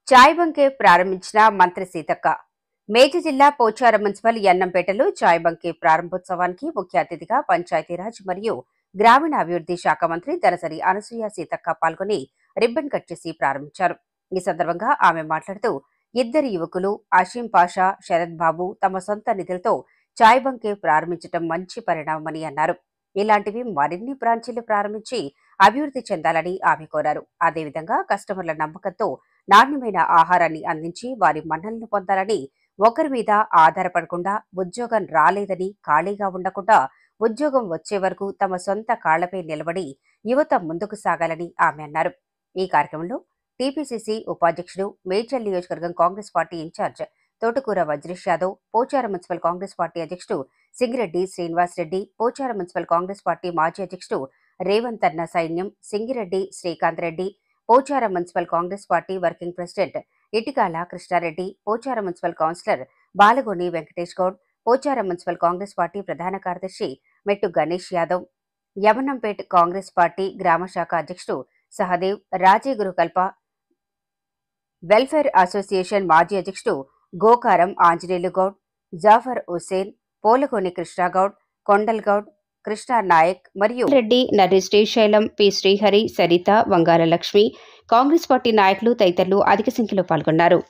చాయ్ బంకే ప్రారంభించిన మంత్రి సీతక్క. మేడ్చల్ జిల్లా పోచారం మున్సిపల్ యన్నంపేటలో చాయ్ బంకే ప్రారంభోత్సవానికి ముఖ్య అతిథిగా పంచాయతీరాజ్ మరియు గ్రామీణాభివృద్ధి శాఖ మంత్రి దనసరి అనసూయ సీతక్క పాల్గొని రిబ్బన్ కట్ చేసి ప్రారంభించారు. ఈ సందర్భంగా ఆమె మాట్లాడుతూ, ఇద్దరు యువకులు అషీం పాషా, శరత్ బాబు తమ సొంత నిధులతో చాయ్ బంకే ప్రారంభించడం మంచి పరిణామమని అన్నారు. ఇలాంటివి మరిన్ని బ్రాంచీలు ప్రారంభించి అభివృద్ధి చెందాలని ఆమె కోరారు. అదేవిధంగా కస్టమర్ల నమ్మకంతో నాణ్యమైన ఆహారాన్ని అందించి వారి మన్ననలు పొందాలని, ఒకరి మీద ఆధారపడకుండా ఉద్యోగం రాలేదని ఖాళీగా ఉండకుండా ఉద్యోగం వచ్చే వరకు తమ సొంత కాళ్లపై నిలబడి యువత ముందుకు సాగాలని ఆమె అన్నారు. ఈ కార్యక్రమంలో టీపీసీసీ ఉపాధ్యక్షుడు, మేడ్చల్ నియోజకవర్గం Congress party in charge Thotakura Vajresh Yadav, Pocharam municipal Congress party అధ్యక్షుడు సింగిరెడ్డి శ్రీనివాస్ రెడ్డి, పోచారం మున్సిపల్ కాంగ్రెస్ పార్టీ మాజీ అధ్యక్షుడు రేవంత్ అన్న సైన్యం, Singireddy Srikanth Reddy, Pocharam municipal Congress party working president Itikala Krishna Reddy, Pocharam municipal councillor Balagoni Venkatesh Goud, Pocharam municipal Congress party ప్రధాన కార్యదర్శి మెట్టు గణేష్ యాదవ్, యమనంపేట్ కాంగ్రెస్ పార్టీ గ్రామ శాఖ అధ్యక్షుడు సహదేవ్, రాజే గురుకల్ప వెల్ఫేర్ అసోసియేషన్ మాజీ అధ్యక్షుడు గోకారం ఆంజనేయులు గౌడ్, జాఫర్ హుసేన్, పోలగోని కృష్ణాగౌడ్, కొండల్ గౌడ్, కృష్ణా నాయక్ మరియు రెడ్డి, నర్రి శ్రీశైలం, పి శ్రీహరి, సరిత, వంగాల లక్ష్మి, కాంగ్రెస్ పార్టీ నాయకులు తదితరులు అధిక సంఖ్యలో పాల్గొన్నారు.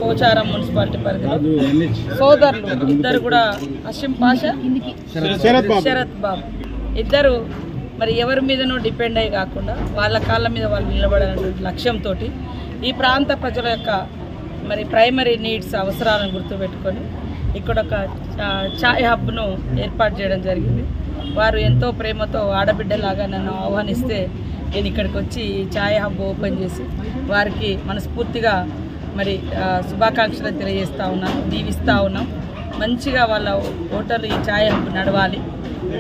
పోచారం మున్సిపాలిటీ పరిధిలో సోదరులు ఇద్దరు కూడా అషీం పాషా, శరత్ బాబు ఇద్దరు మరి ఎవరి మీదనో డిపెండ్ అయ్యి కాకుండా వాళ్ళ కాళ్ళ మీద వాళ్ళు నిలబడాలనేటువంటి లక్ష్యంతో ఈ ప్రాంత ప్రజల యొక్క మరి ప్రైమరీ నీడ్స్ అవసరాలను గుర్తుపెట్టుకొని ఇక్కడ ఒక ఛాయ్ హబ్ను ఏర్పాటు చేయడం జరిగింది. వారు ఎంతో ప్రేమతో ఆడబిడ్డలాగా నన్ను ఆహ్వానిస్తే నేను ఇక్కడికి వచ్చి ఛాయ్ హబ్ ఓపెన్ చేసి వారికి మనస్ఫూర్తిగా మరి శుభాకాంక్షలు తెలియజేస్తూ ఉన్నాను, దీవిస్తూ ఉన్నాం. మంచిగా వాళ్ళ ఓటర్లు ఈ ఛాయ్ హబ్ నడవాలి,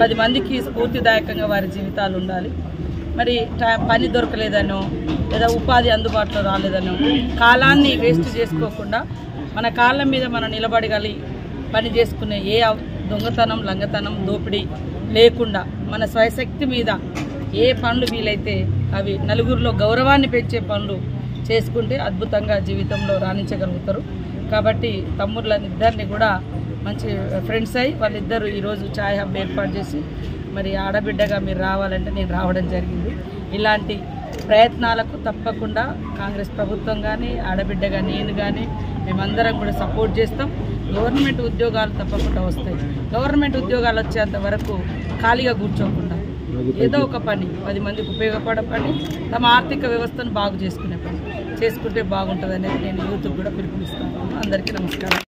10 మందికి స్ఫూర్తిదాయకంగా వారి జీవితాలు ఉండాలి. మరి పని దొరకలేదనో లేదా ఉపాధి అందుబాటులో రాలేదనో కాలాన్ని వేస్ట్ చేసుకోకుండా మన కాళ్ళ మీద మనం నిలబడగలి పని చేసుకునే ఏ దొంగతనం, లంగతనం, దోపిడీ లేకుండా మన స్వశక్తి మీద ఏ పనులు వీలైతే అవి నలుగురిలో గౌరవాన్ని పెంచే పనులు చేసుకుంటే అద్భుతంగా జీవితంలో రాణించగలుగుతారు. కాబట్టి తమ్ముళ్ళనిద్దరిని కూడా మంచి ఫ్రెండ్స్ అయ్యి వాళ్ళిద్దరూ ఈరోజు ఛాయ్ హబ్ ఏర్పాటు చేసి మరి ఆడబిడ్డగా మీరు రావాలంటే నేను రావడం జరిగింది. ఇలాంటి ప్రయత్నాలకు తప్పకుండా కాంగ్రెస్ ప్రభుత్వం కానీ ఆడబిడ్డగా నేను కానీ మేమందరం కూడా సపోర్ట్ చేస్తాం. గవర్నమెంట్ ఉద్యోగాలు తప్పకుండా వస్తాయి. గవర్నమెంట్ ఉద్యోగాలు వచ్చేంత వరకు ఖాళీగా కూర్చోకుండా ఏదో ఒక పని 10 మందికి ఉపయోగపడే పని, తమ ఆర్థిక వ్యవస్థను బాగు చేసుకునే పని చేసుకుంటే బాగుంటుంది అనేది నేను యూత్కి కూడా పిలుపునిస్తాను. అందరికీ నమస్కారం.